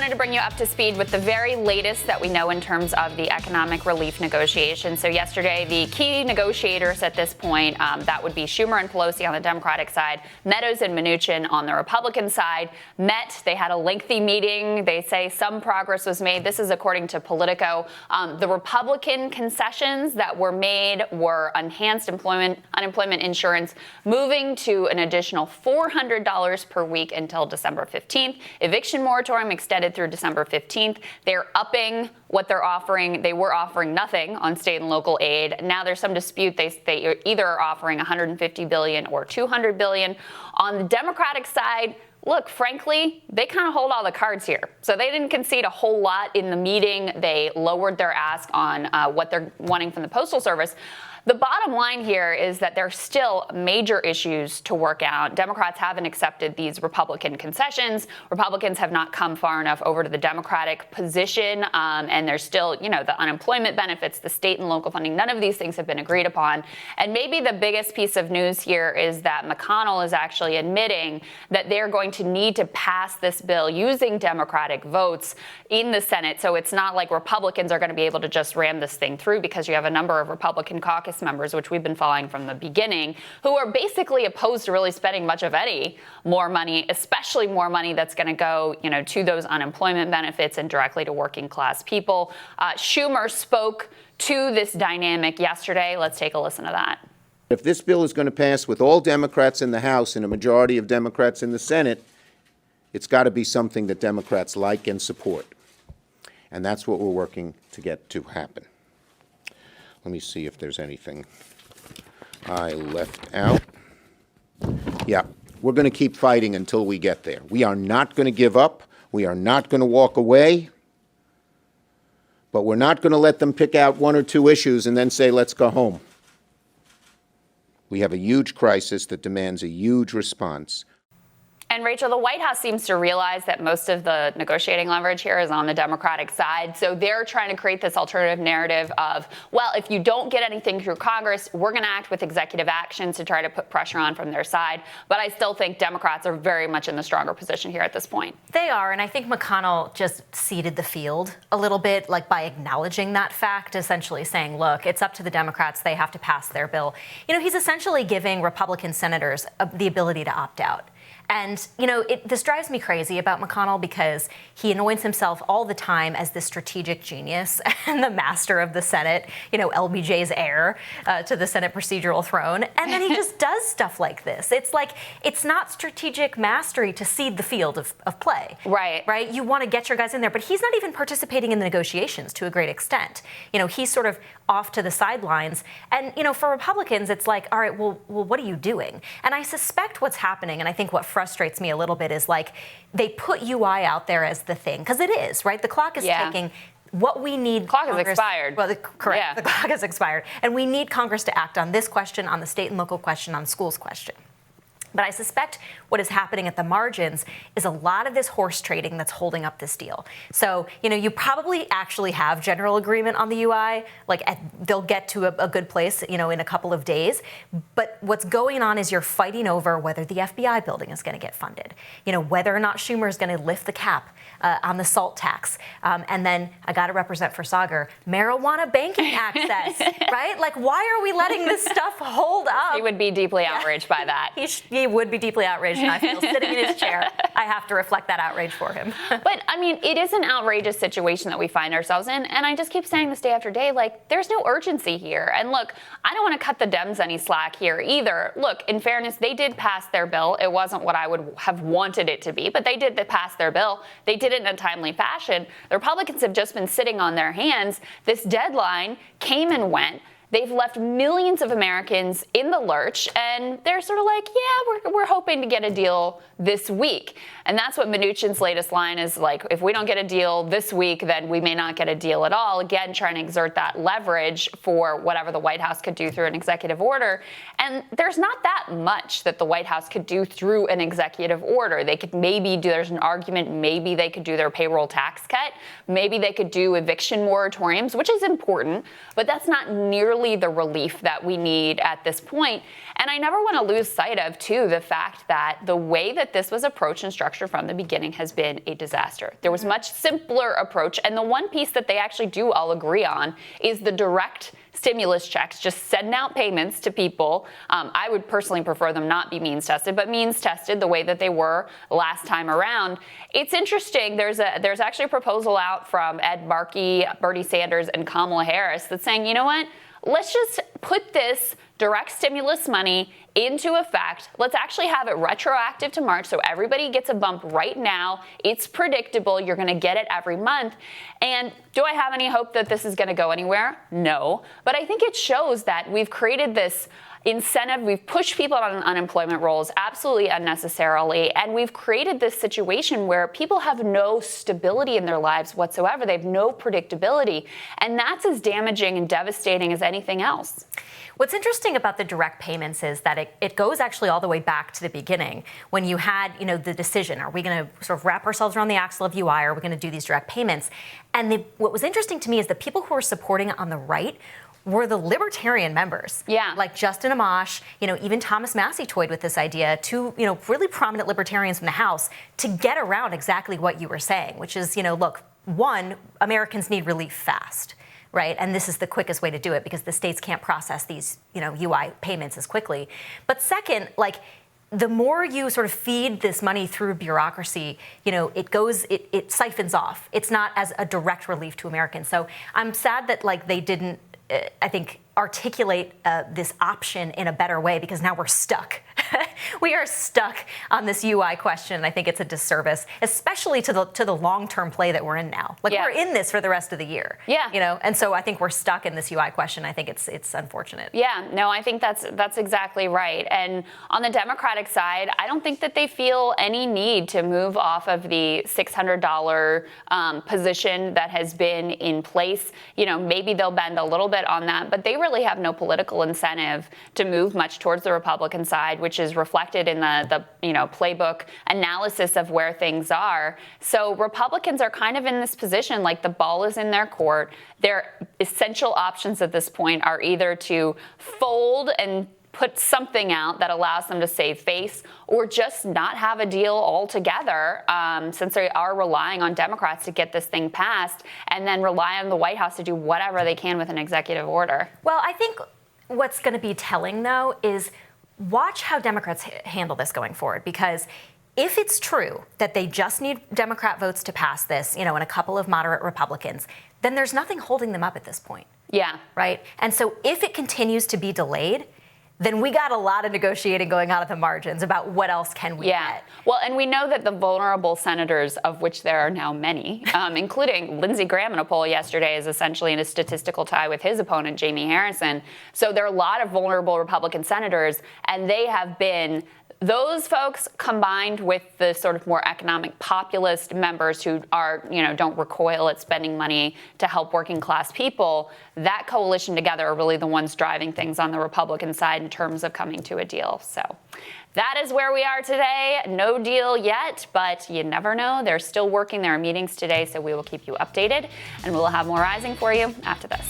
wanted to bring you up to speed with the very latest that we know in terms of the economic relief negotiations. So yesterday, the key negotiators at this point, that would be Schumer and Pelosi on the Democratic side, Meadows and Mnuchin on the Republican side, met. They had a lengthy meeting. They say some progress was made. This is according to Politico. The Republican concessions that were made were enhanced unemployment insurance, moving to an additional $400 per week until December 15th. Eviction moratorium extended through December 15th. They're upping what they're offering. They were offering nothing on state and local aid. Now there's some dispute. They either are offering $150 billion or $200 billion. On the Democratic side, look, frankly, they kind of hold all the cards here. So they didn't concede a whole lot in the meeting. They lowered their ask on what they're wanting from the Postal Service. The bottom line here is that there's still major issues to work out. Democrats haven't accepted these Republican concessions. Republicans have not come far enough over to the Democratic position. And there's still, the unemployment benefits, the state and local funding. None of these things have been agreed upon. And maybe the biggest piece of news here is that McConnell is actually admitting that they're going to need to pass this bill using Democratic votes in the Senate. So it's not like Republicans are going to be able to just ram this thing through, because you have a number of Republican caucus members, which we've been following from the beginning, who are basically opposed to really spending much of any more money, especially more money that's going to go, to those unemployment benefits and directly to working class people. Schumer spoke to this dynamic yesterday. Let's take a listen to that. If this bill is going to pass with all Democrats in the House and a majority of Democrats in the Senate, it's got to be something that Democrats like and support. And that's what we're working to get to happen. Let me see if there's anything I left out. Yeah, we're going to keep fighting until we get there. We are not going to give up. We are not going to walk away. But we're not going to let them pick out one or two issues and then say, let's go home. We have a huge crisis that demands a huge response. And Rachel, the White House seems to realize that most of the negotiating leverage here is on the Democratic side. So they're trying to create this alternative narrative of, well, if you don't get anything through Congress, we're going to act with executive actions to try to put pressure on from their side. But I still think Democrats are very much in the stronger position here at this point. They are. And I think McConnell just ceded the field a little bit, like by acknowledging that fact, essentially saying, look, it's up to the Democrats. They have to pass their bill. He's essentially giving Republican senators the ability to opt out. And, this drives me crazy about McConnell, because he anoints himself all the time as the strategic genius and the master of the Senate, LBJ's heir to the Senate procedural throne. And then he just does stuff like this. It's like, it's not strategic mastery to cede the field of play. Right? You want to get your guys in there, but he's not even participating in the negotiations to a great extent. He's sort of off to the sidelines. And, for Republicans, it's like, all right, well, what are you doing? And I suspect what's happening, and I think what frustrates me a little bit, is like they put UI out there as the thing, because it is, right? The clock is ticking. What we need... Clock is expired. Well, correct. Yeah. The clock is expired. And we need Congress to act on this question, on the state and local question, on schools question. But I suspect what is happening at the margins is a lot of this horse trading that's holding up this deal. So, you probably actually have general agreement on the UI. They'll get to a good place, in a couple of days. But what's going on is you're fighting over whether the FBI building is going to get funded, whether or not Schumer is going to lift the cap on the SALT tax. And then I got to represent for Sagar, marijuana banking access, right? Why are we letting this stuff hold up? He would be deeply outraged by that. He would be deeply outraged, and I feel sitting in his chair, I have to reflect that outrage for him. But, it is an outrageous situation that we find ourselves in, and I just keep saying this day after day, there's no urgency here. And look, I don't want to cut the Dems any slack here either. Look, in fairness, they did pass their bill. It wasn't what I would have wanted it to be, but they did pass their bill. They did it in a timely fashion. The Republicans have just been sitting on their hands. This deadline came and went. They've left millions of Americans in the lurch, and they're sort of like, yeah, we're hoping to get a deal this week. And that's what Mnuchin's latest line is like, if we don't get a deal this week, then we may not get a deal at all. Again, trying to exert that leverage for whatever the White House could do through an executive order. And there's not that much that the White House could do through an executive order. They could maybe do, there's an argument, maybe they could do their payroll tax cut. Maybe they could do eviction moratoriums, which is important, but that's not nearly really the relief that we need at this point. And I never want to lose sight of, too, the fact that the way that this was approached and structured from the beginning has been a disaster. There was a much simpler approach. And the one piece that they actually do all agree on is the direct stimulus checks, just sending out payments to people. I would personally prefer them not be means tested, but means tested the way that they were last time around. It's interesting. There's actually a proposal out from Ed Markey, Bernie Sanders, and Kamala Harris that's saying, you know what? Let's just put this direct stimulus money into effect. Let's actually have it retroactive to March so everybody gets a bump right now. It's predictable. You're going to get it every month. And do I have any hope that this is going to go anywhere? No. But I think it shows that we've created this incentive. We've pushed people on unemployment rolls absolutely unnecessarily. And we've created this situation where people have no stability in their lives whatsoever. They have no predictability. And that's as damaging and devastating as anything else. What's interesting about the direct payments is that it goes actually all the way back to the beginning when you had, the decision, are we going to sort of wrap ourselves around the axle of UI, or are we going to do these direct payments? And what was interesting to me is the people who were supporting it on the right were the libertarian members. Yeah. Like Justin Amash, even Thomas Massey toyed with this idea, two, really prominent libertarians in the House, to get around exactly what you were saying, which is, look, one, Americans need relief fast. Right, and this is the quickest way to do it because the states can't process these, UI payments as quickly. But second, the more you sort of feed this money through bureaucracy, it siphons off. It's not as a direct relief to Americans. So I'm sad that they didn't, I think, articulate this option in a better way, because now we're stuck. We are stuck on this UI question. I think it's a disservice, especially to the long-term play that we're in now. We're in this for the rest of the year. Yeah. And so I think we're stuck in this UI question. I think it's unfortunate. Yeah, no, I think that's exactly right. And on the Democratic side, I don't think that they feel any need to move off of the $600 position that has been in place. Maybe they'll bend a little bit on that, but they really have no political incentive to move much towards the Republican side, which is reflected in the playbook analysis of where things are. So Republicans are kind of in this position, like the ball is in their court. Their essential options at this point are either to fold and put something out that allows them to save face, or just not have a deal altogether, since they are relying on Democrats to get this thing passed, and then rely on the White House to do whatever they can with an executive order. Well, I think what's going to be telling, though, is watch how Democrats handle this going forward, because if it's true that they just need Democrat votes to pass this, and a couple of moderate Republicans, then there's nothing holding them up at this point. Yeah. Right? And so if it continues to be delayed, then we got a lot of negotiating going on at the margins about what else can we get. Well, and we know that the vulnerable senators, of which there are now many, including Lindsey Graham in a poll yesterday, is essentially in a statistical tie with his opponent, Jamie Harrison. So there are a lot of vulnerable Republican senators, and they have been those folks, combined with the sort of more economic populist members who are, don't recoil at spending money to help working class people, that coalition together are really the ones driving things on the Republican side in terms of coming to a deal. So that is where we are today. No deal yet, but you never know. They're still working. There are meetings today, so we will keep you updated, and we'll have more Rising for you after this.